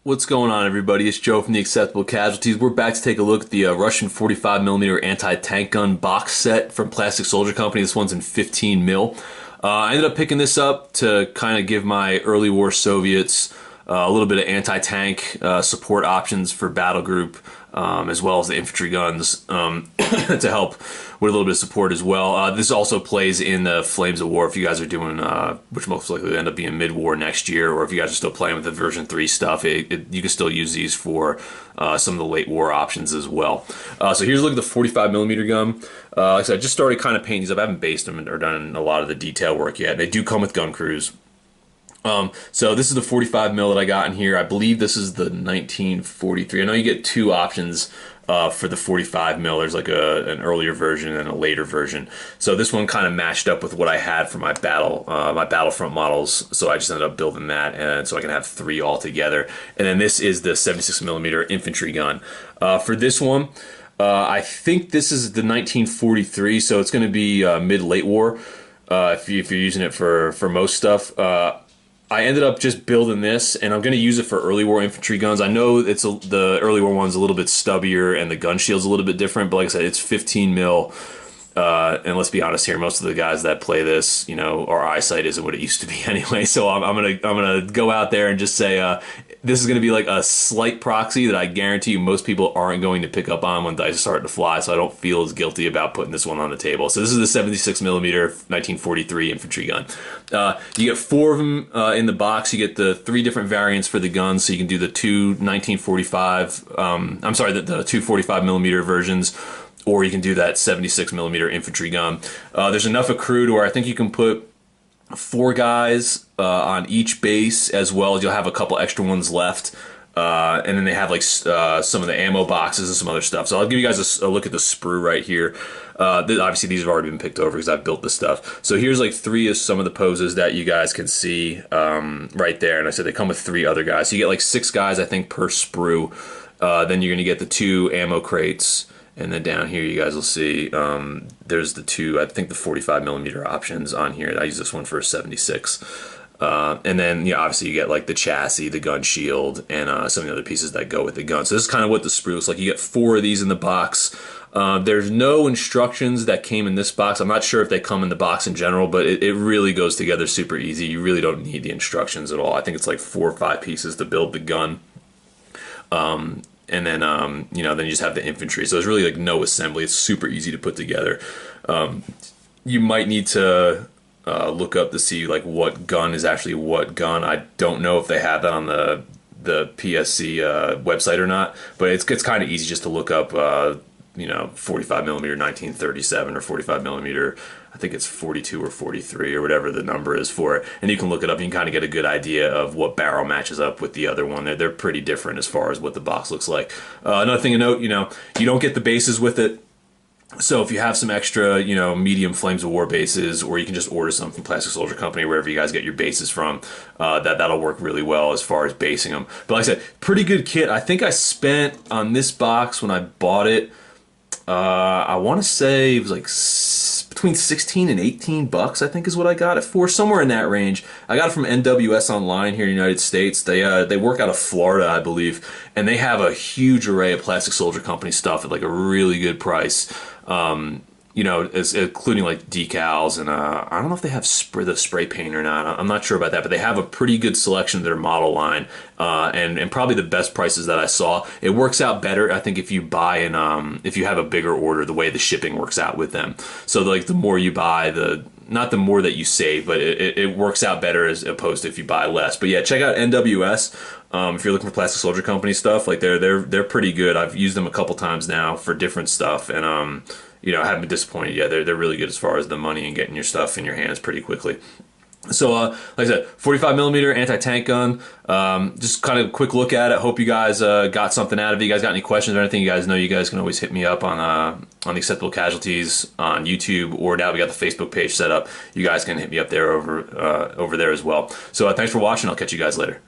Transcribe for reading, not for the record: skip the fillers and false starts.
What's going on, everybody? It's Joe from the Acceptable Casualties. We're back to take a look at the Russian 45mm anti-tank gun box set from Plastic Soldier Company. This one's in 15 mil. I ended up picking this up to kind of give my early war Soviets a little bit of anti-tank support options for battle group, as well as the infantry guns to help with a little bit of support as well. This also plays in the Flames of War if you guys are doing, which most likely will end up being mid-war next year, or if you guys are still playing with the version 3 stuff, you can still use these for some of the late war options as well. So here's a look at the 45mm gun. Like I said, I just started kind of painting these up. I haven't based them or done a lot of the detail work yet. They do come with gun crews. So this is the 45 mil that I got in here. I believe this is the 1943. I know you get two options for the 45 mil. There's like an earlier version and a later version. So this one kind of matched up with what I had for my Battlefront models. So I just ended up building that, and so I can have three all together. And then this is the 76mm infantry gun. For this one, I think this is the 1943. So it's going to be mid-late war if you're using it for most stuff. I ended up just building this, and I'm going to use it for early war infantry guns. I know the early war one's a little bit stubbier, and the gun shield's a little bit different, but like I said, it's 15 mil. And let's be honest here, most of the guys that play this, you know, our eyesight isn't what it used to be anyway. So I'm gonna go out there and just say this is gonna be like a slight proxy that I guarantee you most people aren't going to pick up on when dice start to fly. So I don't feel as guilty about putting this one on the table. So this is the 76mm 1943 infantry gun. You get four of them in the box. You get the three different variants for the guns. So you can do the two 1945. I'm sorry, the two 45mm versions, or you can do that 76mm infantry gun. There's enough accrued where I think you can put 4 guys on each base, as well as you'll have a couple extra ones left. And then they have like some of the ammo boxes and some other stuff. So I'll give you guys a look at the sprue right here. Obviously these have already been picked over because I've built this stuff. So here's like 3 of some of the poses that you guys can see right there. And I said they come with 3 other guys. So you get like 6 guys, I think, per sprue. Then you're going to get the 2 ammo crates. And then down here, you guys will see there's the 2, I think the 45mm options on here. I use this one for a 76. And then, yeah, obviously you get like the chassis, the gun shield, and some of the other pieces that go with the gun. So this is kind of what the sprue looks like. You get 4 of these in the box. There's no instructions that came in this box. I'm not sure if they come in the box in general, but it really goes together super easy. You really don't need the instructions at all. I think it's like 4 or 5 pieces to build the gun. And then, you know, then you just have the infantry. So there's really like no assembly. It's super easy to put together. You might need to look up to see like what gun is actually what gun. I don't know if they have that on the PSC website or not, but it's kind of easy just to look up, you know, 45mm 1937 or 45mm, I think it's 42 or 43 or whatever the number is for it, and you can look it up. You can kind of get a good idea of what barrel matches up with the other one. They're pretty different as far as what the box looks like. Another thing to note, you know, you don't get the bases with it. So if you have some extra, you know, medium Flames of War bases, or you can just order some from Plastic Soldier Company, wherever you guys get your bases from, that'll work really well as far as basing them. But like I said, pretty good kit. I think I spent on this box when I bought it, I want to say it was like between 16 and 18 bucks, I think is what I got it for, somewhere in that range. I got it from NWS Online here in the United States. They work out of Florida, I believe, and they have a huge array of Plastic Soldier Company stuff at like a really good price. You know, including like decals, and I don't know if they have the spray paint or not. I'm not sure about that, but they have a pretty good selection of their model line, and probably the best prices that I saw. It works out better, I think, if you buy and if you have a bigger order, the way the shipping works out with them. So like the more you buy, not the more that you save, but it works out better as opposed to if you buy less. But yeah, check out NWS. If you're looking for Plastic Soldier Company stuff, like they're pretty good. I've used them a couple times now for different stuff, and you know, I haven't been disappointed yet. They're really good as far as the money and getting your stuff in your hands pretty quickly. So, like I said, 45mm anti-tank gun. Just kind of a quick look at it. Hope you guys got something out of it. You guys got any questions or anything? You guys know you guys can always hit me up on the Acceptable Casualties on YouTube, or now we got the Facebook page set up. You guys can hit me up there over there as well. So, thanks for watching. I'll catch you guys later.